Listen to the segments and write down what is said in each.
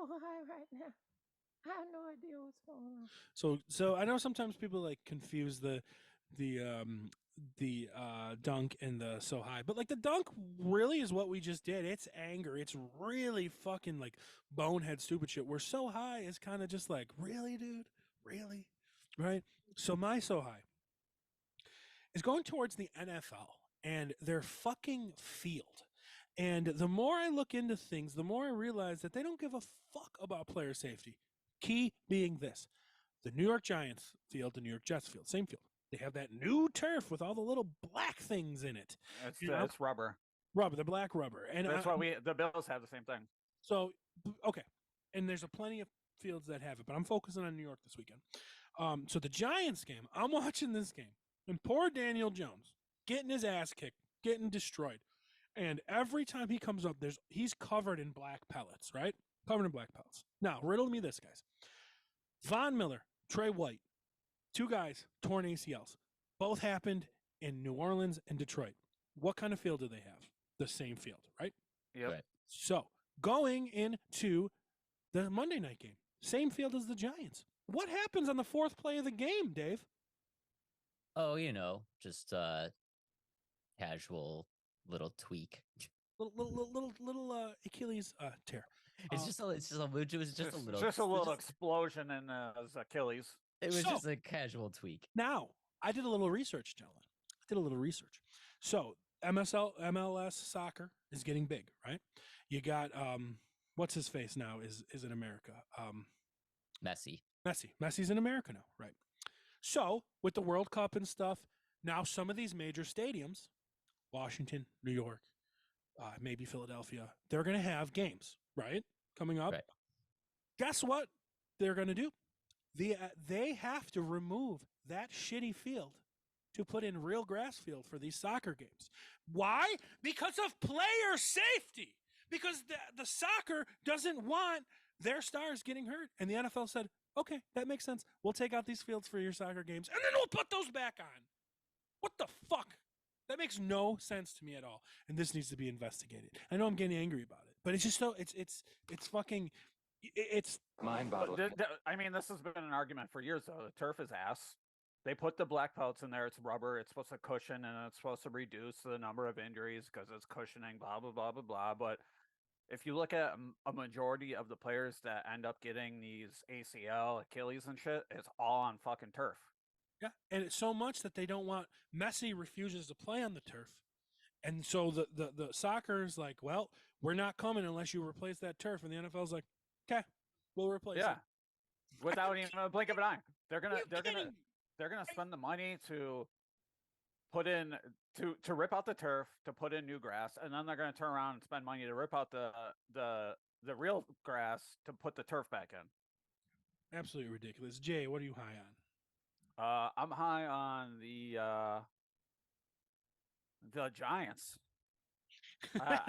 so high right now. I have no idea what's going on. So I know sometimes people like confuse the dunk and the so high, but like the dunk really is what we just did. It's anger. It's really fucking like bonehead stupid shit. Where so high is kind of just like, really, dude, really, right? So my so high is going towards the NFL and their fucking field. And the more I look into things, the more I realize that they don't give a fuck about player safety. Key being this: the New York Giants field, the New York Jets field, same field. They have that new turf with all the little black things in it. It's rubber. Rubber, the black rubber. And that's why the Bills have the same thing. So, okay. And there's a plenty of fields that have it, but I'm focusing on New York this weekend. So the Giants game, I'm watching this game, and poor Daniel Jones getting his ass kicked, getting destroyed. And every time he comes up, he's covered in black pellets, right? Covered in black pellets. Now, riddle me this, guys. Von Miller, Trey White, two guys, torn ACLs. Both happened in New Orleans and Detroit. What kind of field do they have? The same field, right? Yep. Right. So, going into the Monday night game, same field as the Giants. What happens on the fourth play of the game, Dave? Oh, just casual little tweak. Little Achilles tear. It was just a little explosion in his Achilles. It was just a casual tweak. Now, I did a little research, gentlemen. So, MLS soccer is getting big, right? You got what's his face now is in America. Messi. Messi's in America now, right? So, with the World Cup and stuff, now some of these major stadiums, Washington, New York, maybe Philadelphia, they're going to have games, right? Coming up. Right. Guess what they're going to do? They have to remove that shitty field to put in real grass field for these soccer games. Why? Because of player safety. Because the soccer doesn't want their stars getting hurt. And the NFL said, okay, that makes sense. We'll take out these fields for your soccer games, and then we'll put those back on. What the fuck? That makes no sense to me at all. And this needs to be investigated. I know I'm getting angry about it, but it's just so it's fucking it's mind-boggling. I mean, this has been an argument for years, though. The turf is ass. They put the black pellets in there. It's rubber. It's supposed to cushion, and it's supposed to reduce the number of injuries because it's cushioning, blah, blah, blah, blah, blah. But if you look at a majority of the players that end up getting these ACL, Achilles, and shit, it's all on fucking turf. Yeah, and it's so much that they don't want – Messi refuses to play on the turf. And so the soccer is like, well, we're not coming unless you replace that turf. And the NFL's like, okay, we'll replace it. Without even a blink of an eye. They're gonna spend the money to put in to rip out the turf, to put in new grass, and then they're gonna turn around and spend money to rip out the real grass to put the turf back in. Absolutely ridiculous. Jay, what are you high on? I'm high on the Giants. I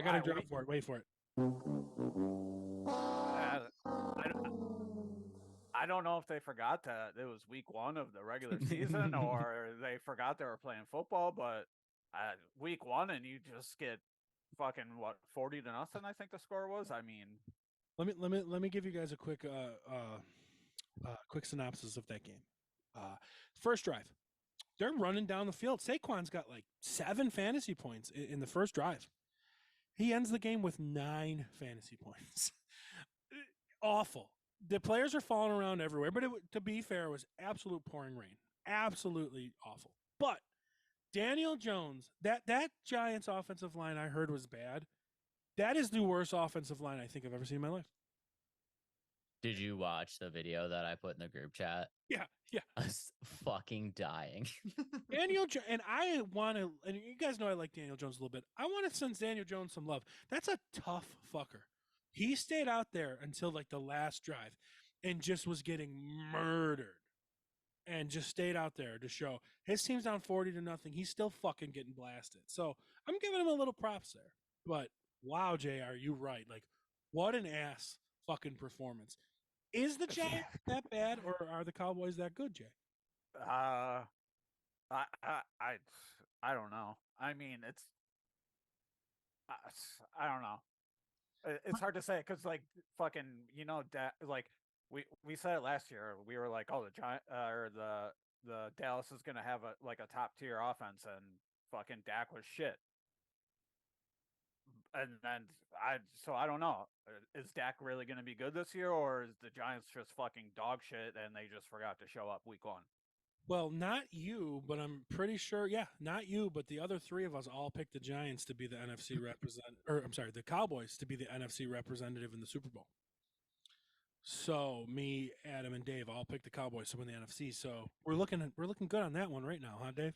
gotta drop for it. Wait for it. I don't know if they forgot that it was week 1 of the regular season or they forgot they were playing football, but week 1 and you just get fucking 40-0, I think the score was. I mean, let me give you guys a quick synopsis of that game. First drive, they're running down the field. Saquon's got like 7 fantasy points in the first drive. He ends the game with 9 fantasy points. Awful. The players are falling around everywhere, but to be fair, it was absolute pouring rain. Absolutely awful. But Daniel Jones, that Giants offensive line I heard was bad. That is the worst offensive line I think I've ever seen in my life. Did you watch the video that I put in the group chat? Yeah. I was fucking dying. Daniel Jones, and I want to, and you guys know I like Daniel Jones a little bit. I want to send Daniel Jones some love. That's a tough fucker. He stayed out there until like the last drive and just was getting murdered and just stayed out there to show his team's down 40-0. He's still fucking getting blasted. So I'm giving him a little props there. But wow, JR, you right. Like, what an ass fucking performance. Is the Giants that bad, or are the Cowboys that good, Jay? I don't know. I mean, I don't know. It's hard to say because like fucking like we said it last year. We were like, oh, the Giant or the Dallas is gonna have a top tier offense, and fucking Dak was shit. And then I don't know. Is Dak really gonna be good this year, or is the Giants just fucking dog shit and they just forgot to show up week 1? Well, not you, but I'm pretty sure. Yeah, not you, but the other three of us all picked the Giants to be the NFC the Cowboys to be the NFC representative in the Super Bowl. So me, Adam, and Dave all picked the Cowboys to win the NFC. So we're looking good on that one right now, huh, Dave?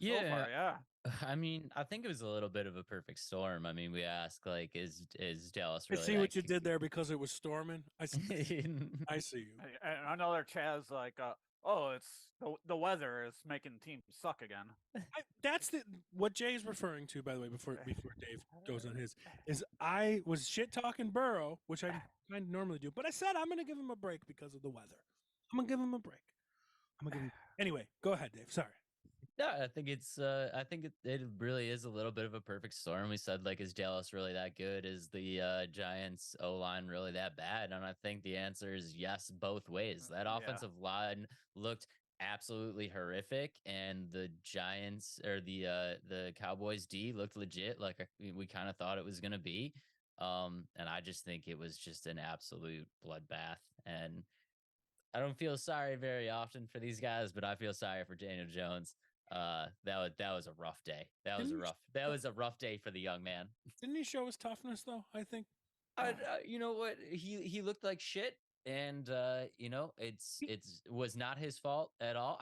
So far, yeah. I mean, I think it was a little bit of a perfect storm. I mean, we asked like, is Dallas really? I see what you did there because it was storming. I see, I see you. And another Chaz like, oh, it's the weather is making teams suck again. That's what Jay's referring to, by the way. Before Dave goes on his, is I was shit talking Burrow, which I kind of normally do, but I said I'm going to give him a break because of the weather. I'm going to give him a break. Anyway. Go ahead, Dave. Sorry. Yeah, I think it really is a little bit of a perfect storm. We said, like, is Dallas really that good? Is the Giants O-line really that bad? And I think the answer is yes, both ways. That offensive line looked absolutely horrific, and the Giants or the Cowboys D looked legit, like we kind of thought it was going to be. And I just think it was just an absolute bloodbath. And I don't feel sorry very often for these guys, but I feel sorry for Daniel Jones. That was a rough day. That was a rough day for the young man. Didn't he show his toughness though? I think. You know what? He looked like shit, and it was not his fault at all.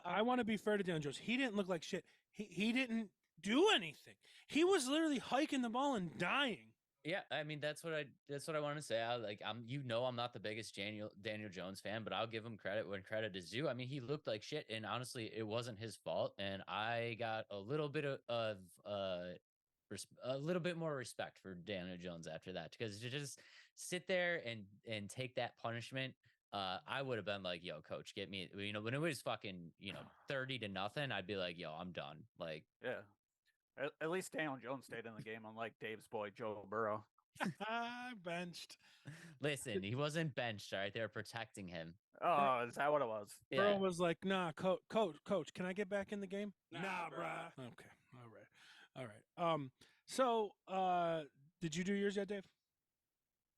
I want to be fair to Daniel Jones. He didn't look like shit. He didn't do anything. He was literally hiking the ball and dying. Yeah, I mean that's what I want to say. I'm not the biggest Daniel Jones fan, but I'll give him credit when credit is due. I mean, he looked like shit, and honestly, it wasn't his fault. And I got a little bit of a little bit more respect for Daniel Jones after that, because to just sit there and take that punishment, I would have been like, "Yo, coach, get me." When it was fucking 30-0, I'd be like, "Yo, I'm done." Like, yeah. At least Daniel Jones stayed in the game, unlike Dave's boy Joe Burrow. Benched. Listen, he wasn't benched. All right, they were protecting him. Oh, is that what it was? Yeah. Burrow was like, "Nah, coach, can I get back in the game?" Nah, bruh. Okay, all right. So, did you do yours yet, Dave?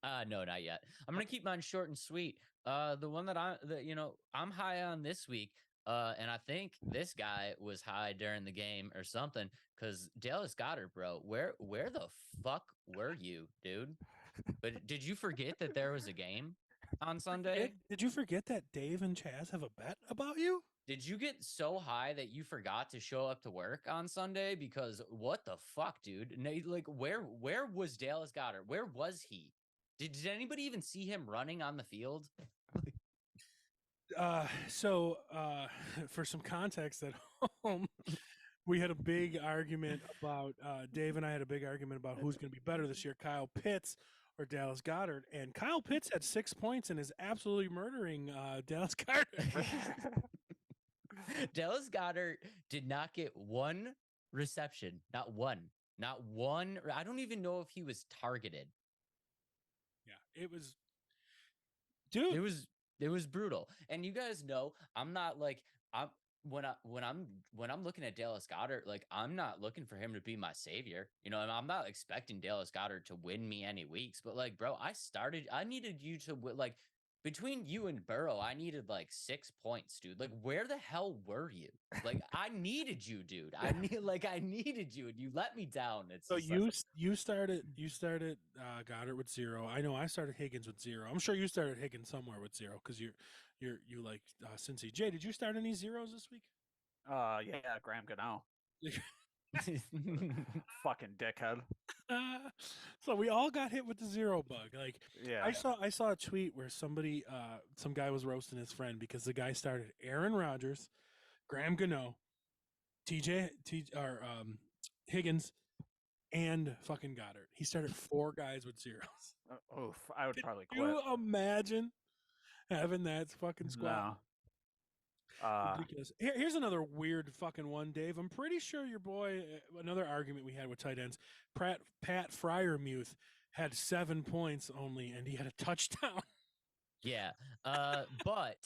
No, not yet. I'm gonna keep mine short and sweet. The one that I'm high on this week. And I think this guy was high during the game or something, because Dallas Goedert, bro, where the fuck were you, dude? But did you forget that there was a game on Sunday? Did you forget that Dave and Chaz have a bet about you? Did you get so high that you forgot to show up to work on Sunday? Because what the fuck, dude? Like, where was Dallas Goedert? Where was he? Did anybody even see him running on the field? For some context at home, we had a big argument about Dave and I had a big argument about who's going to be better this year, Kyle Pitts or Dallas Goedert. And Kyle Pitts had 6 points and is absolutely murdering Dallas Goedert. Dallas Goedert did not get one reception, not one. I don't even know if he was targeted. Yeah, it was, dude. It was brutal. And you guys know, I'm not like when I'm looking at Dallas Goedert, like, I'm not looking for him to be my savior. And I'm not expecting Dallas Goedert to win me any weeks, but like, bro, I needed you to like, between you and Burrow, I needed like 6 points, dude. Like, where the hell were you? Like, I needed you, dude. I needed you, and you let me down. It's so you started Goddard with 0. I know I started Higgins with 0. I'm sure you started Higgins somewhere with 0 because you like Cincy. Jay, did you start any zeros this week? Yeah, Graham Gano. Fucking dickhead. So we all got hit with the 0 bug. Like, yeah, I saw a tweet where somebody, some guy was roasting his friend because the guy started Aaron Rodgers, Graham Gano, Higgins, and fucking Goddard. He started 4 guys with 0s. Oof, I would probably quit. Can you imagine having that fucking squad? No. Ridiculous. Here's another weird fucking one, Dave. I'm pretty sure your boy, another argument we had with tight ends, Pat Fryermuth had 7 points only, and he had a touchdown. Yeah. But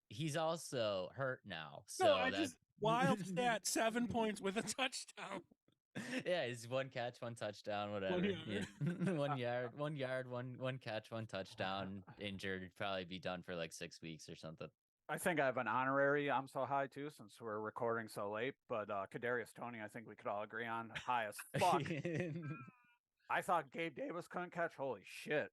he's also hurt now. So No, I that just wild stat, 7 points with a touchdown. yeah, he's 1 catch, 1 touchdown, whatever. yard. Yeah. 1 yard, one catch, 1 touchdown, injured, probably be done for like 6 weeks or something. I think I have an honorary I'm so high too, since we're recording so late. But Kadarius Toney, I think we could all agree on high as fuck. I thought Gabe Davis couldn't catch. Holy shit!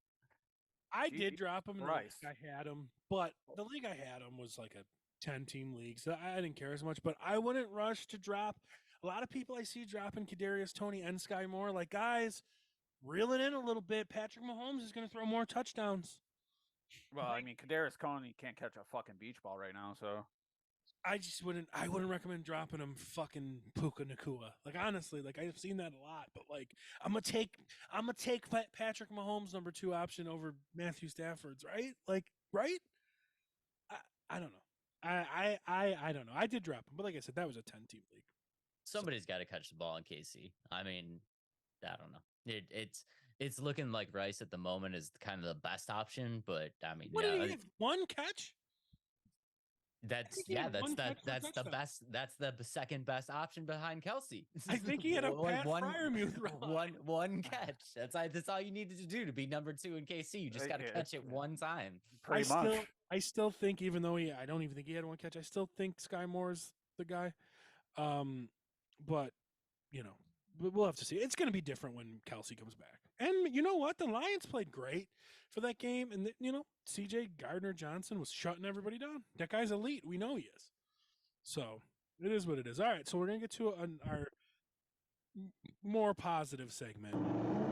I Jesus did drop him in the league Christ. I had him, but the league I had him was like a 10-team league, so I didn't care as much. But I wouldn't rush to drop. A lot of people I see dropping Kadarius Toney and Sky Moore, like, guys, reel it in a little bit. Patrick Mahomes is going to throw more touchdowns. Well, I mean, Kadarius Toney can't catch a fucking beach ball right now, so I wouldn't recommend dropping him fucking Puka Nakua. Like, honestly, like, I've seen that a lot, but like, I'm gonna take Patrick Mahomes number 2 option over Matthew Stafford's, right? Like, right? I don't know. I don't know. I did drop him, but like I said, that was a 10-team league. Somebody's got to catch the ball in KC. I mean, I don't know. It's looking like Rice at the moment is kind of the best option, but I mean, What did he have? 1 catch? That's he had one that's catch, one the touchdown. best. That's the second best option behind Kelsey. I think he had a Pat Freiermuth run. one catch. That's all you needed to do to be number 2 in KC. You just got to catch it one time. pretty much. I still think, even though I don't even think he had 1 catch, I still think Sky Moore's the guy. But you know, we'll have to see. It's going to be different when Kelsey comes back. And you know what? The Lions played great for that game. And, CJ Gardner-Johnson was shutting everybody down. That guy's elite. We know he is. So it is what it is. All right. So we're going to get to our more positive segment.